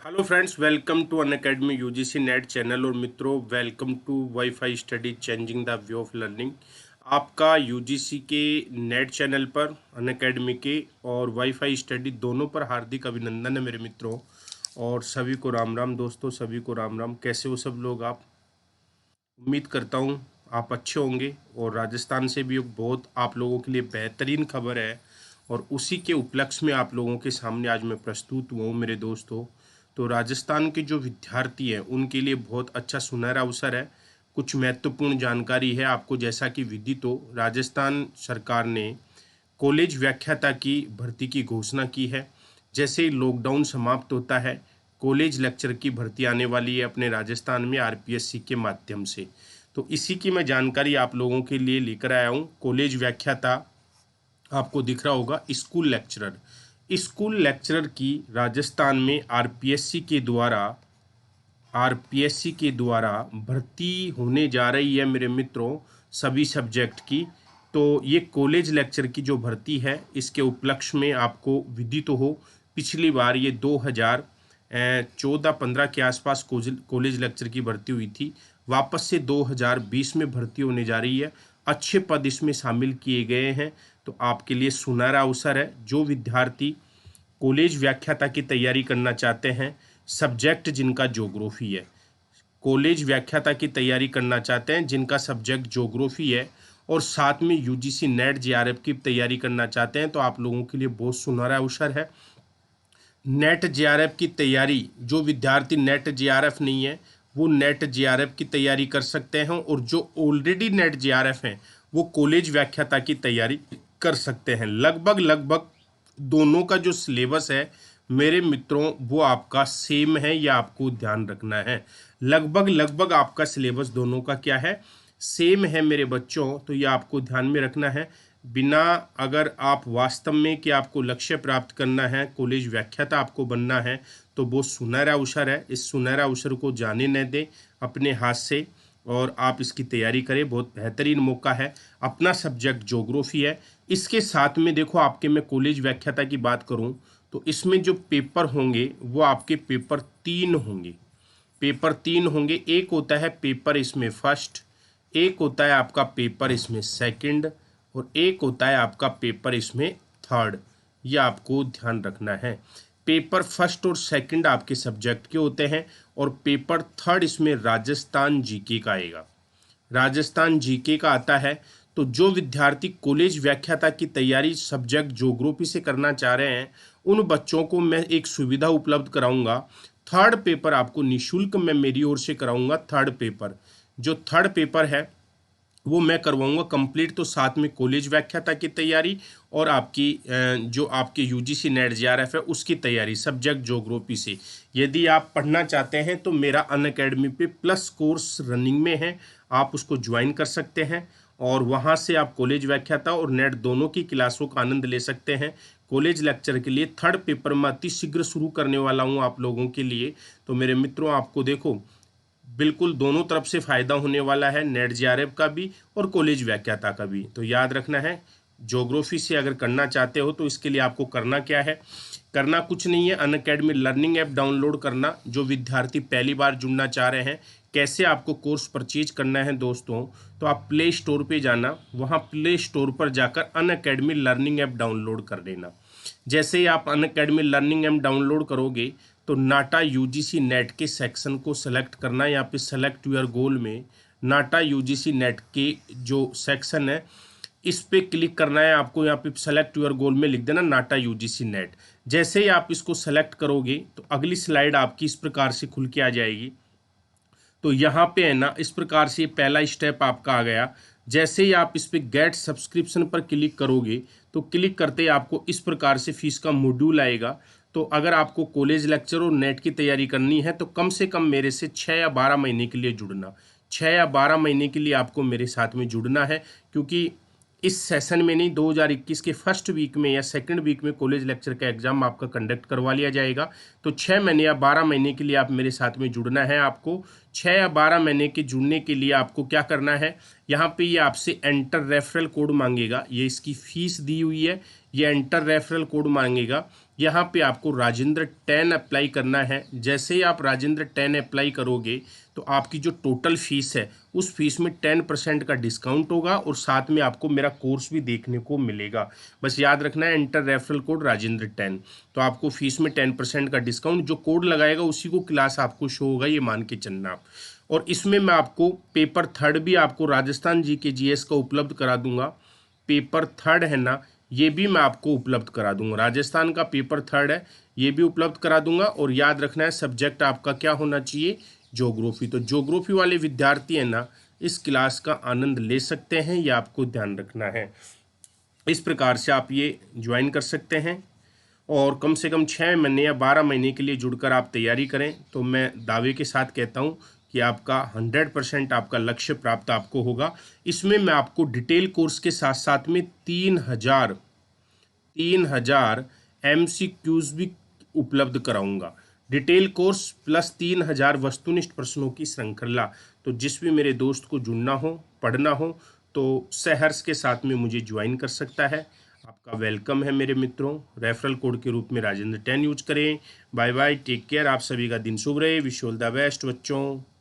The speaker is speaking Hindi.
Hello friends, welcome to Unacademy UGC NET channel. और मित्रों, welcome to WiFi study changing the view of learning. आपका यूजीसी के नेट चैनल पर, अनअकैडमी के और वाईफाई स्टडी दोनों पर हार्दिक अभिनंदन है मेरे मित्रों। और सभी को राम राम दोस्तों, सभी को राम राम। कैसे हो सब लोग आप? उम्मीद करता हूँ आप अच्छे होंगे। और राजस्थान से भी एक बहुत आप लोगों के लिए बेहतरीन खबर है, और उसी के उपलक्ष्य में आप लोगों के सामने आज मैं प्रस्तुत हुआ हूँ मेरे दोस्तों। तो राजस्थान के जो विद्यार्थी हैं उनके लिए बहुत अच्छा सुनहरा अवसर है। कुछ महत्वपूर्ण जानकारी है आपको। जैसा कि विदित हो, राजस्थान सरकार ने कॉलेज व्याख्याता की भर्ती की घोषणा की है। जैसे ही लॉकडाउन समाप्त होता है, कॉलेज लेक्चर की भर्ती आने वाली है अपने राजस्थान में आरपीएससी के माध्यम से। तो इसी की मैं जानकारी आप लोगों के लिए लेकर आया हूँ। कॉलेज व्याख्याता आपको दिख रहा होगा, स्कूल लेक्चरर की राजस्थान में आरपीएससी के द्वारा भर्ती होने जा रही है मेरे मित्रों, सभी सब्जेक्ट की। तो ये कॉलेज लेक्चर की जो भर्ती है, इसके उपलक्ष्य में आपको विदित हो, पिछली बार ये 2014-15 के आसपास कॉलेज लेक्चर की भर्ती हुई थी। वापस से 2020 में भर्ती होने जा रही है। अच्छे पद इसमें शामिल किए गए हैं। तो आपके लिए सुनहरा अवसर है। जो विद्यार्थी कॉलेज व्याख्याता की तैयारी करना चाहते हैं, सब्जेक्ट जिनका ज्योग्राफी है, कॉलेज व्याख्याता की तैयारी करना चाहते हैं जिनका सब्जेक्ट ज्योग्राफी है, और साथ में यूजीसी नेट जेआरएफ की तैयारी करना चाहते हैं, तो आप लोगों के लिए बहुत सुनहरा अवसर है। नेट जेआरएफ की तैयारी, जो विद्यार्थी नेट जेआरएफ नहीं है वो नेट जेआरएफ की तैयारी कर सकते हैं, और जो ऑलरेडी नेट जेआरएफ हैं वो कॉलेज व्याख्याता की तैयारी कर सकते हैं। लगभग लगभग दोनों का जो सिलेबस है मेरे मित्रों, वो आपका सेम है, या आपको ध्यान रखना है। लगभग लगभग आपका सिलेबस दोनों का क्या है, सेम है मेरे बच्चों। तो ये आपको ध्यान में रखना है। बिना, अगर आप वास्तव में कि आपको लक्ष्य प्राप्त करना है, कॉलेज व्याख्याता आपको बनना है, तो वो सुनहरा अवसर है। इस सुनहरा अवसर को जाने न दें अपने हाथ से, और आप इसकी तैयारी करें। बहुत बेहतरीन मौका है। अपना सब्जेक्ट ज्योग्राफी है। इसके साथ में देखो, आपके मैं कॉलेज व्याख्याता की बात करूं तो इसमें जो पेपर होंगे वो आपके पेपर तीन होंगे। एक होता है पेपर इसमें फर्स्ट, एक होता है आपका पेपर इसमें सेकंड, और एक होता है आपका पेपर इसमें थर्ड। ये आपको ध्यान रखना है। पेपर फर्स्ट और सेकंड आपके सब्जेक्ट के होते हैं, और पेपर थर्ड इसमें राजस्थान जीके का आएगा। राजस्थान जीके का आता है। तो जो विद्यार्थी कॉलेज व्याख्याता की तैयारी सब्जेक्ट ज्योग्राफी से करना चाह रहे हैं, उन बच्चों को मैं एक सुविधा उपलब्ध कराऊंगा। थर्ड पेपर आपको निशुल्क मैं मेरी ओर से कराऊंगा। थर्ड पेपर है वो मैं करवाऊंगा कंप्लीट। तो साथ में कॉलेज व्याख्याता की तैयारी और आपकी जो आपके यूजीसी नेट जेआरएफ है उसकी तैयारी सब्जेक्ट ज्योग्राफी से। यदि आप पढ़ना चाहते हैं तो मेरा अनअकैडमी पे प्लस कोर्स रनिंग में है, आप उसको ज्वाइन कर सकते हैं, और वहाँ से आप कॉलेज व्याख्याता और नेट दोनों की क्लासों का आनंद ले सकते हैं। कॉलेज लेक्चर के लिए थर्ड पेपर मैं अति शीघ्र शुरू करने वाला हूँ आप लोगों के लिए। तो मेरे मित्रों, आपको देखो, बिल्कुल दोनों तरफ से फायदा होने वाला है, नेट जेआरएफ का भी और कॉलेज व्याख्याता का भी। तो याद रखना है, ज्योग्राफी से अगर करना चाहते हो तो इसके लिए आपको करना क्या है, करना कुछ नहीं है, अनअकैडमी लर्निंग ऐप डाउनलोड करना। जो विद्यार्थी पहली बार जुड़ना चाह रहे हैं, कैसे आपको कोर्स परचेज करना है दोस्तों, तो आप प्ले स्टोर पे जाना, वहाँ प्ले स्टोर पर जाकर अनअकैडमी लर्निंग ऐप डाउनलोड कर लेना। जैसे ही आप अनअकैडमी लर्निंग ऐप डाउनलोड करोगे तो नाटा यूजीसी नेट के सेक्शन को सेलेक्ट करना है। यहाँ पे सेलेक्ट योर गोल में नाटा यूजीसी नेट के जो सेक्शन है, इस पे क्लिक करना है आपको। यहाँ पे सेलेक्ट योर गोल में लिख देना नाटा यूजीसी नेट। जैसे ही आप इसको सेलेक्ट करोगे तो अगली स्लाइड आपकी इस प्रकार से खुल के आ जाएगी। तो यहाँ पे है ना, इस प्रकार से पहला स्टेप आपका आ गया। जैसे ही आप इस पे गेट सब्सक्रिप्शन पर क्लिक करोगे तो क्लिक करते ही आपको इस प्रकार से फीस का मॉड्यूल आएगा। तो अगर आपको कॉलेज लेक्चर और नेट की तैयारी करनी है तो कम से कम मेरे से 6 या 12 महीने के लिए जुड़ना। 6 या 12 महीने के लिए आपको मेरे साथ में जुड़ना है, क्योंकि इस सेशन में नहीं, 2021 के फर्स्ट वीक में या सेकंड वीक में कॉलेज लेक्चर का एग्जाम आपका कंडक्ट करवा लिया जाएगा। तो 6 महीने या 12 महीने के लिए आप मेरे साथ में जुड़ना है आपको। 6 या 12 महीने के जुड़ने के लिए आपको क्या करना है, यहाँ पे ये आपसे एंटर रेफरल कोड मांगेगा, ये इसकी फीस दी हुई है, ये एंटर रेफरल कोड मांगेगा। यहाँ पे आपको राजेंद्र 10 अप्लाई करना है। जैसे ही आप राजेंद्र 10 अप्लाई करोगे तो आपकी जो टोटल फीस है उस फीस में 10% का डिस्काउंट होगा और साथ में आपको मेरा कोर्स भी देखने को मिलेगा। बस याद रखना है एंटर रेफरल कोड राजेंद्र 10, तो आपको फीस में 10% का डिस्काउंट, जो कोड लगाएगा उसी को क्लास आपको शो होगा, ये मान के चलना आप। और इसमें मैं आपको पेपर थर्ड भी आपको राजस्थान जीके जीएस का उपलब्ध करा दूंगा। पेपर थर्ड है ना, ये भी मैं आपको उपलब्ध करा दूंगा। राजस्थान का पेपर थर्ड है, ये भी उपलब्ध करा दूंगा। और याद रखना है सब्जेक्ट आपका क्या होना चाहिए, ज्योग्राफी। तो ज्योग्राफी वाले विद्यार्थी है ना, इस क्लास का आनंद ले सकते हैं, ये आपको ध्यान रखना है। इस प्रकार से आप ये ज्वाइन कर सकते हैं और कम से कम 6 महीने या 12 महीने के लिए जुड़कर आप तैयारी करें, तो मैं दावे के साथ कहता हूं कि आपका 100% आपका लक्ष्य प्राप्त आपको होगा। इसमें मैं आपको डिटेल कोर्स के साथ साथ में 3000 MCQs भी उपलब्ध कराऊंगा। डिटेल कोर्स प्लस 3000 वस्तुनिष्ठ प्रश्नों की श्रृंखला। तो जिस भी मेरे दोस्त को जुड़ना हो, पढ़ना हो, तो सहर्ष के साथ में मुझे ज्वाइन कर सकता है। आपका वेलकम है मेरे मित्रों। रेफरल कोड के रूप में राजेंद्र 10 यूज करें। Bye bye, take care. आप सभी का दिन शुभ रहे। विश ऑल द बेस्ट बच्चों।